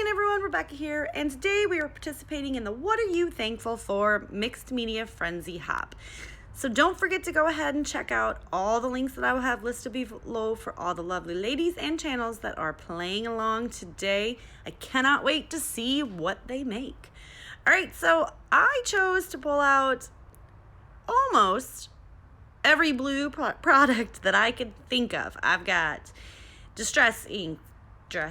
again, everyone, Rebecca here, and today we are participating in the What Are You Thankful For Mixed Media Frenzy Hop. So don't forget to go ahead and check out all the links that I will have listed below for all the lovely ladies and channels that are playing along today. I cannot wait to see what they make. All right, so I chose to pull out almost every blue product that I could think of. I've got Distress ink,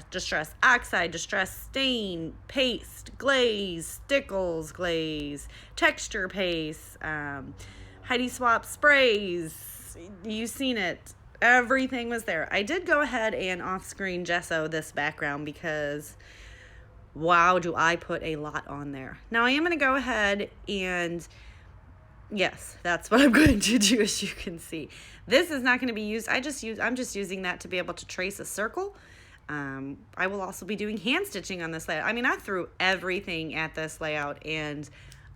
Distress oxide, Distress stain, paste, glaze, Stickles glaze, texture paste, Heidi Swapp sprays. You've seen it. Everything was there. I did go ahead and off-screen gesso this background because wow, do I put a lot on there. Now I am going to go ahead and yes, that's what I'm going to do, as you can see. This is not going to be used. I'm just using that to be able to trace a circle. I will also be doing hand stitching on this layout. I mean, I threw everything at this layout, and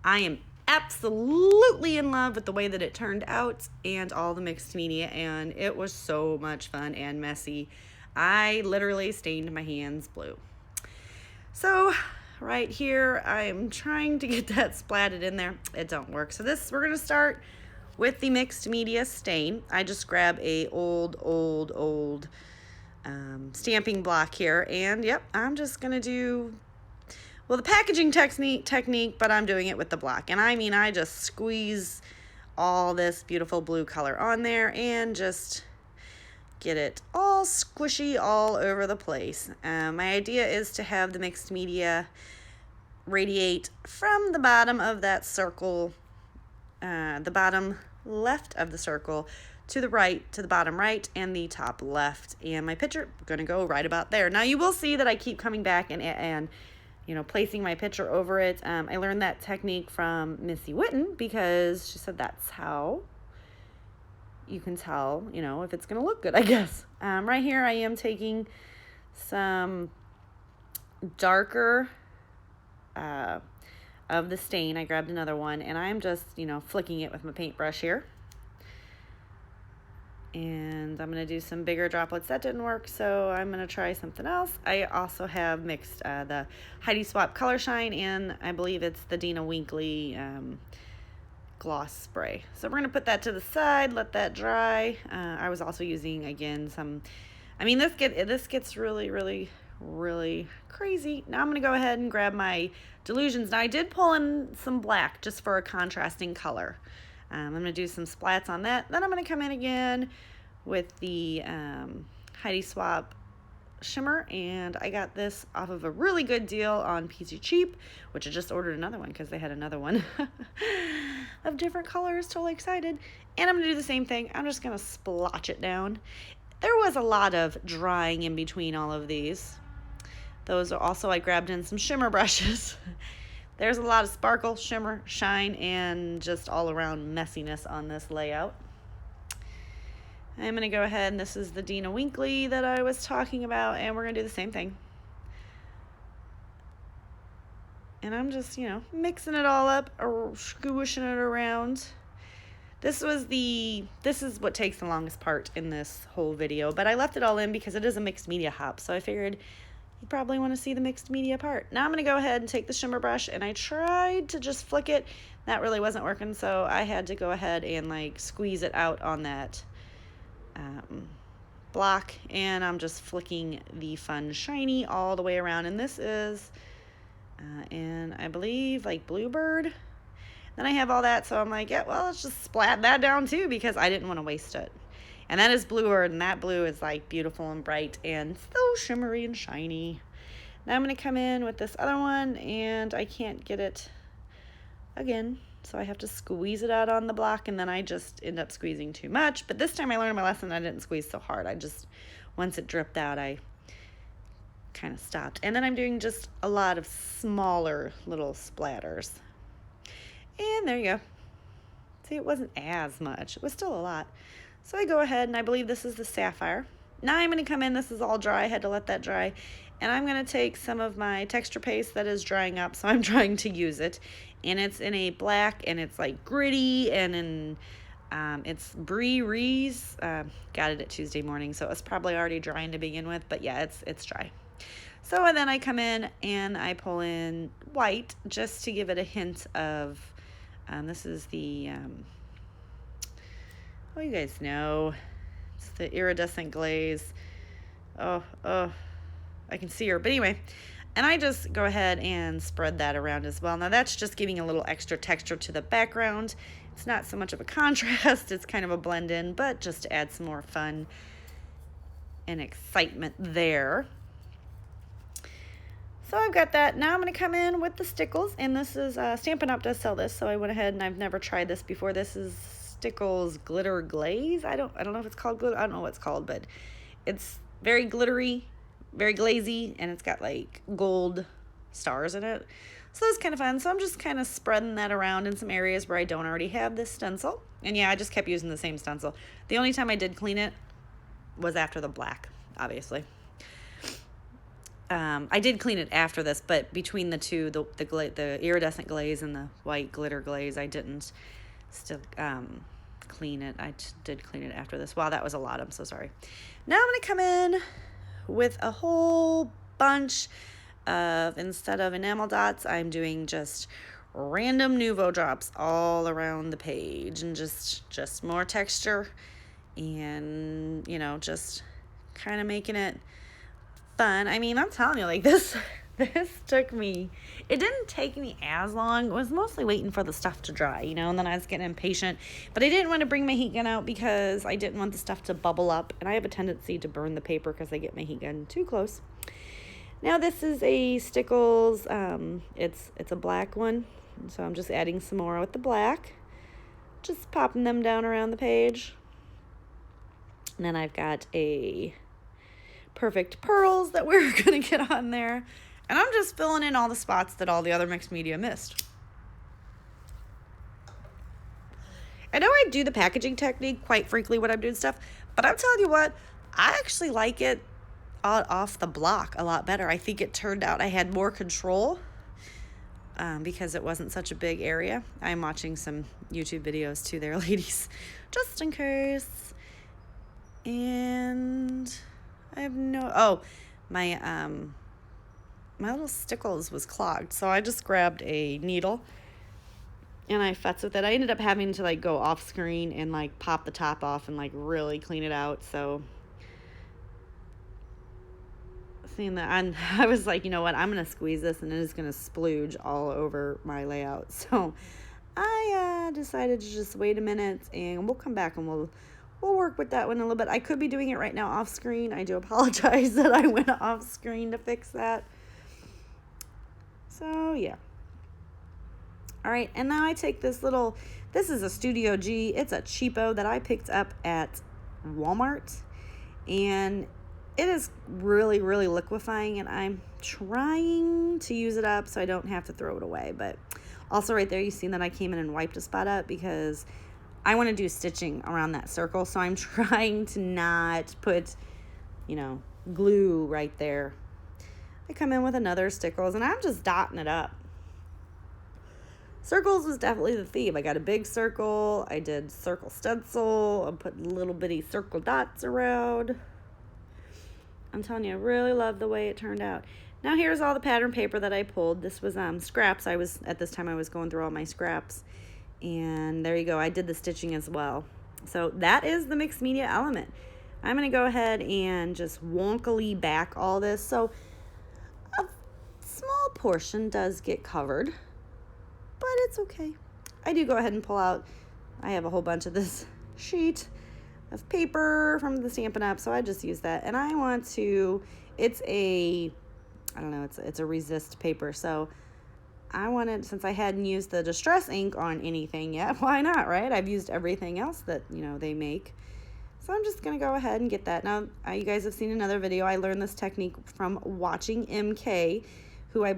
I am absolutely in love with the way that it turned out and all the mixed media, and it was so much fun and messy. I literally stained my hands blue. So right here, I am trying to get that splatted in there. It don't work. So we're going to start with the mixed media stain. I just grab a old stamping block here, and yep, I'm just going to do, well, the packaging technique, but I'm doing it with the block. And I mean, I just squeeze all this beautiful blue color on there and just get it all squishy all over the place. My idea is to have the mixed media radiate from the bottom of that circle, the bottom left of the circle, to the right, to the bottom right, and the top left. And my picture gonna go right about there. Now you will see that I keep coming back and you know, placing my picture over it. I learned that technique from Missy Witten because she said that's how you can tell, you know, if it's gonna look good, I guess. Right here I am taking some darker of the stain. I grabbed another one, and I'm just, you know, flicking it with my paintbrush here. And I'm going to do some bigger droplets. That didn't work, so I'm going to try something else. I also have mixed the Heidi Swapp Color Shine, and I believe it's the Dina Winkley gloss spray. So we're going to put that to the side, let that dry. I was also using, again, some, I mean, this gets really crazy. Now I'm going to go ahead and grab my Delusions. Now I did pull in some black just for a contrasting color. I'm going to do some splats on that. Then I'm going to come in again with the Heidi Swapp Shimmer, and I got this off of a really good deal on Peasy Cheap, which I just ordered another one because they had another one of different colors. Totally excited. And I'm going to do the same thing. I'm just going to splotch it down. There was a lot of drying in between all of these. Those are also, I grabbed in some shimmer brushes. There's a lot of sparkle, shimmer, shine, and just all around messiness on this layout. I'm going to go ahead, and this is the Dina Winkley that I was talking about, and we're going to do the same thing. And I'm just, you know, mixing it all up, or squishing it around. This is what takes the longest part in this whole video, but I left it all in because it is a mixed media hop, so I figured you probably want to see the mixed media part. Now I'm going to go ahead and take the shimmer brush, and I tried to just flick it. That really wasn't working, so I had to go ahead and like squeeze it out on that block, and I'm just flicking the Fun Shiny all the way around. And this is in, I believe, like Bluebird. Then I have all that, so I'm like, yeah, well, let's just splat that down too because I didn't want to waste it. And that is Bluebird, and that blue is like beautiful and bright and so shimmery and shiny. Now I'm going to come in with this other one, and I can't get it again, so I have to squeeze it out on the block, and then I just end up squeezing too much. But this time I learned my lesson. I didn't squeeze so hard. I just, once it dripped out, I kind of stopped. And then I'm doing just a lot of smaller little splatters. And there you go. See, it wasn't as much. It was still a lot. So I go ahead, and I believe this is the Sapphire. Now I'm going to come in. This is all dry. I had to let that dry. And I'm going to take some of my texture paste that is drying up, so I'm trying to use it. And it's in a black, and it's like gritty, and in it's Brie Rees. Got it at Tuesday morning, so it was probably already drying to begin with. But yeah, it's dry. So and then I come in and I pull in white just to give it a hint of, this is the, oh, you guys know, it's the iridescent glaze. Oh, I can see her. But anyway, and I just go ahead and spread that around as well. Now that's just giving a little extra texture to the background. It's not so much of a contrast, it's kind of a blend in, but just to add some more fun and excitement there. So I've got that. Now I'm going to come in with the Stickles, and this is, Stampin' Up! Does sell this, so I went ahead and I've never tried this before. This is Stickles Glitter Glaze. I don't know if it's called glitter. I don't know what it's called, but it's very glittery, very glazy, and it's got like gold stars in it. So that's kind of fun. So I'm just kind of spreading that around in some areas where I don't already have this stencil. And yeah, I just kept using the same stencil. The only time I did clean it was after the black, obviously. I did clean it after this, but between the two, the iridescent glaze and the white glitter glaze, I didn't still clean it. I did clean it after this. Wow, that was a lot. I'm so sorry. Now I'm going to come in with a whole bunch of, instead of enamel dots, I'm doing just random Nuvo drops all around the page, and just more texture, and, you know, just kind of making it fun. I mean, I'm telling you, like, this took me, it didn't take me as long. It was mostly waiting for the stuff to dry, you know, and then I was getting impatient, but I didn't want to bring my heat gun out because I didn't want the stuff to bubble up, and I have a tendency to burn the paper because I get my heat gun too close. Now this is a Stickles, it's a black one, so I'm just adding some more with the black, just popping them down around the page. And then I've got a Perfect Pearls that we're going to get on there. And I'm just filling in all the spots that all the other mixed media missed. I know I do the packaging technique quite frequently when I'm doing stuff, but I'm telling you what, I actually like it off the block a lot better. I think it turned out I had more control because it wasn't such a big area. I'm watching some YouTube videos too there, ladies, just in case. And I have my little Stickles was clogged, so I just grabbed a needle and I futzed with it. I ended up having to like go off screen and like pop the top off and like really clean it out. So seeing that, I was like, you know what, I'm gonna squeeze this and it is gonna splooge all over my layout. So I decided to just wait a minute, and we'll come back and we'll work with that one a little bit. I could be doing it right now off screen. I do apologize that I went off screen to fix that. So yeah. All right, and now I take this is a Studio G. It's a cheapo that I picked up at Walmart, and it is really, really liquefying, and I'm trying to use it up so I don't have to throw it away. But also right there, you see that I came in and wiped a spot up because I want to do stitching around that circle, so I'm trying to not put, you know, glue right there. I come in with another Stickles, and I'm just dotting it up. Circles was definitely the theme. I got a big circle. I did circle stencil. I put little bitty circle dots around. I'm telling you, I really love the way it turned out. Now here's all the pattern paper that I pulled. This was scraps. At this time I was going through all my scraps. And there you go. I did the stitching as well. So that is the mixed media element. I'm going to go ahead and just wonkily back all this. So a small portion does get covered, but it's okay. I do go ahead and pull out, I have a whole bunch of this sheet of paper from the Stampin' Up, so I just use that. And I want to, it's a resist paper, so I wanted, since I hadn't used the Distress ink on anything yet, why not, right? I've used everything else that, you know, they make. So I'm just going to go ahead and get that. Now, you guys have seen another video. I learned this technique from watching MK, who I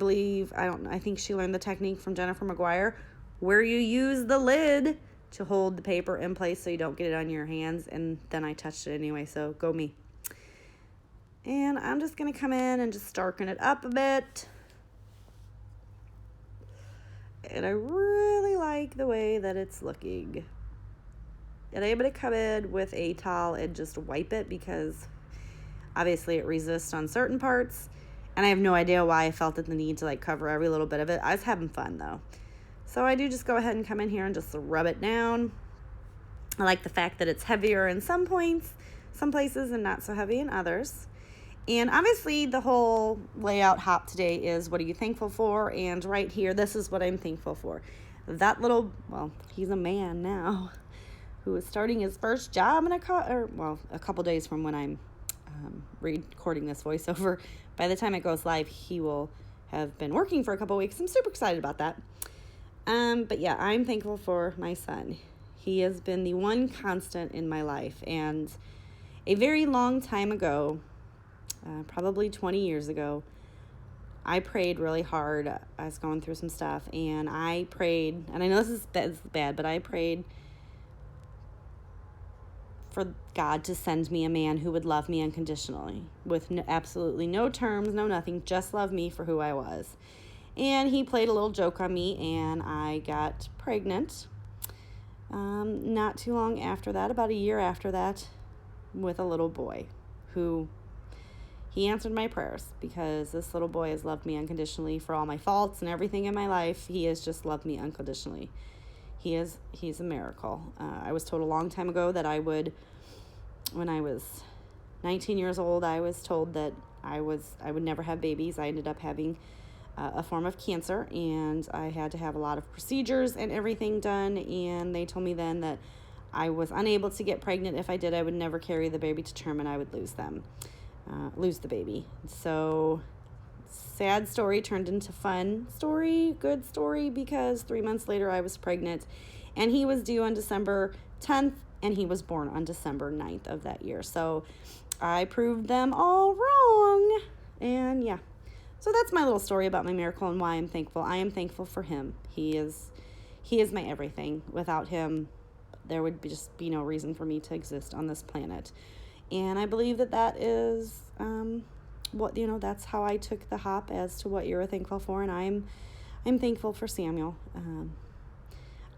think she learned the technique from Jennifer McGuire, where you use the lid to hold the paper in place so you don't get it on your hands. And then I touched it anyway, so go me. And I'm just going to come in and just darken it up a bit. And I really like the way that it's looking. And I'm going to come in with a towel and just wipe it because obviously it resists on certain parts. And I have no idea why I felt the need to like cover every little bit of it. I was having fun though. So I do just go ahead and come in here and just rub it down. I like the fact that it's heavier in some points, some places, and not so heavy in others. And obviously the whole layout hop today is what are you thankful for? And right here, this is what I'm thankful for. That little, well, he's a man now who is starting his first job in a couple days from when I'm recording this voiceover. By the time it goes live, he will have been working for a couple weeks. I'm super excited about that. But yeah, I'm thankful for my son. He has been the one constant in my life. And a very long time ago, probably 20 years ago, I prayed really hard. I was going through some stuff, and I prayed, and I know this is bad, but I prayed for God to send me a man who would love me unconditionally with absolutely no terms, no nothing, just love me for who I was. And he played a little joke on me, and I got pregnant not too long after that, about a year after that, with a little boy who he answered my prayers, because this little boy has loved me unconditionally for all my faults and everything in my life. He has just loved me unconditionally. He's a miracle. I was told a long time ago that when I was 19 years old, I was told that I would never have babies. I ended up having a form of cancer, and I had to have a lot of procedures and everything done, and they told me then that I was unable to get pregnant. If I did, I would never carry the baby to term, and I would lose the baby. So sad story turned into fun story, good story, because 3 months later I was pregnant, and he was due on December 10th, and he was born on December 9th of that year. So I proved them all wrong, and yeah. So that's my little story about my miracle and why I'm thankful. I am thankful for him. He is my everything. Without him, there would just be no reason for me to exist on this planet. And I believe that is that's how I took the hop as to what you're thankful for. And I'm thankful for Samuel.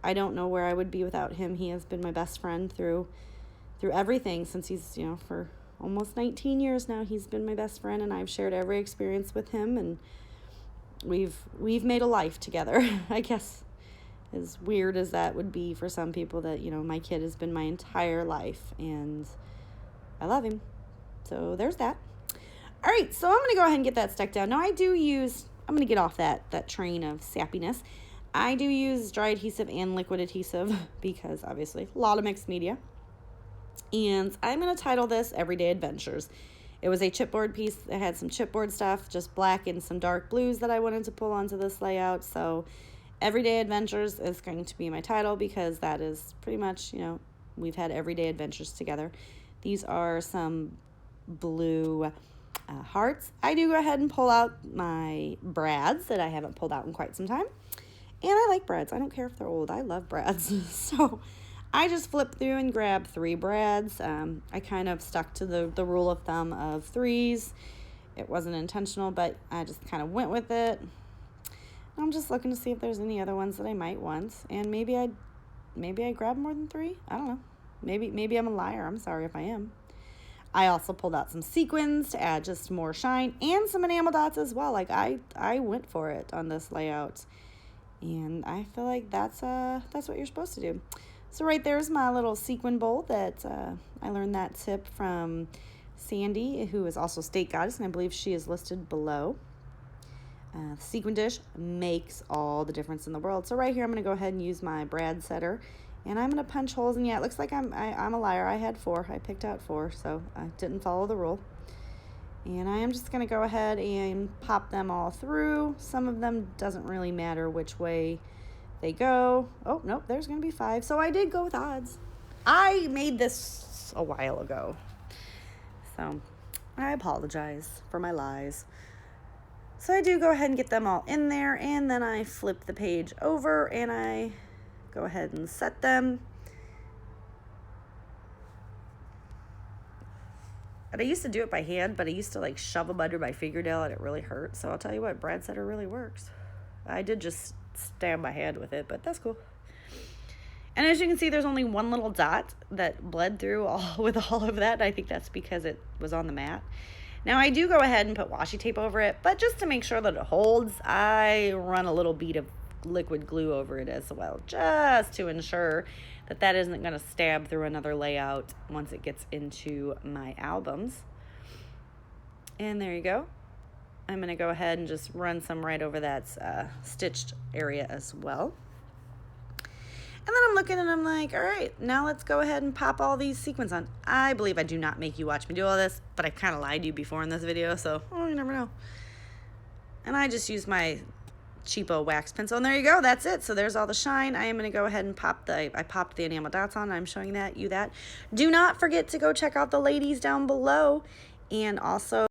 I don't know where I would be without him. He has been my best friend through everything since he's, for almost 19 years now. He's been my best friend, and I've shared every experience with him, and we've made a life together. I guess as weird as that would be for some people, that my kid has been my entire life, and I love him. So there's that. All right, so I'm going to go ahead and get that stuck down. Now I'm going to get off that train of sappiness. I do use dry adhesive and liquid adhesive because obviously a lot of mixed media. And I'm going to title this Everyday Adventures. It was a chipboard piece that had some chipboard stuff, just black and some dark blues that I wanted to pull onto this layout. So Everyday Adventures is going to be my title, because that is pretty much, we've had everyday adventures together. These are some blue hearts. I do go ahead and pull out my brads that I haven't pulled out in quite some time. And I like brads. I don't care if they're old. I love brads. So I just flipped through and grabbed 3 brads. I kind of stuck to the rule of thumb of 3s. It wasn't intentional, but I just kind of went with it. I'm just looking to see if there's any other ones that I might want. And maybe I grabbed more than 3. I don't know. Maybe I'm a liar. I'm sorry if I am. I also pulled out some sequins to add just more shine, and some enamel dots as well. Like I went for it on this layout. And I feel like that's what you're supposed to do. So right there's my little sequin bowl that I learned that tip from Sandy, who is also State Goddess, and I believe she is listed below. The sequin dish makes all the difference in the world. So right here I'm going to go ahead and use my brad setter, and I'm going to punch holes. And yeah, it looks like I'm a liar. I had 4. I picked out 4, so I didn't follow the rule. And I am just going to go ahead and pop them all through. Some of them doesn't really matter which way they go. Oh, nope, there's going to be 5. So I did go with odds. I made this a while ago. So I apologize for my lies. So I do go ahead and get them all in there, and then I flip the page over and I go ahead and set them. And I used to do it by hand, but I used to like shove them under my fingernail and it really hurt. So I'll tell you what, brad setter really works. I did just stab my hand with it, but that's cool. And as you can see, there's only one little dot that bled through with all of that. I think that's because it was on the mat. Now I do go ahead and put washi tape over it, but just to make sure that it holds, I run a little bead of liquid glue over it as well, just to ensure that that isn't going to stab through another layout once it gets into my albums. And there you go. I'm going to go ahead and just run some right over that stitched area as well. And then I'm looking and I'm like, all right, now let's go ahead and pop all these sequins on. I believe I do not make you watch me do all this, but I kind of lied to you before in this video, so you never know. And I just use my cheapo wax pencil, and there you go, that's it. So there's all the shine. I am going to go ahead and I popped the enamel dots on. I'm showing you that. Do not forget to go check out the ladies down below, and also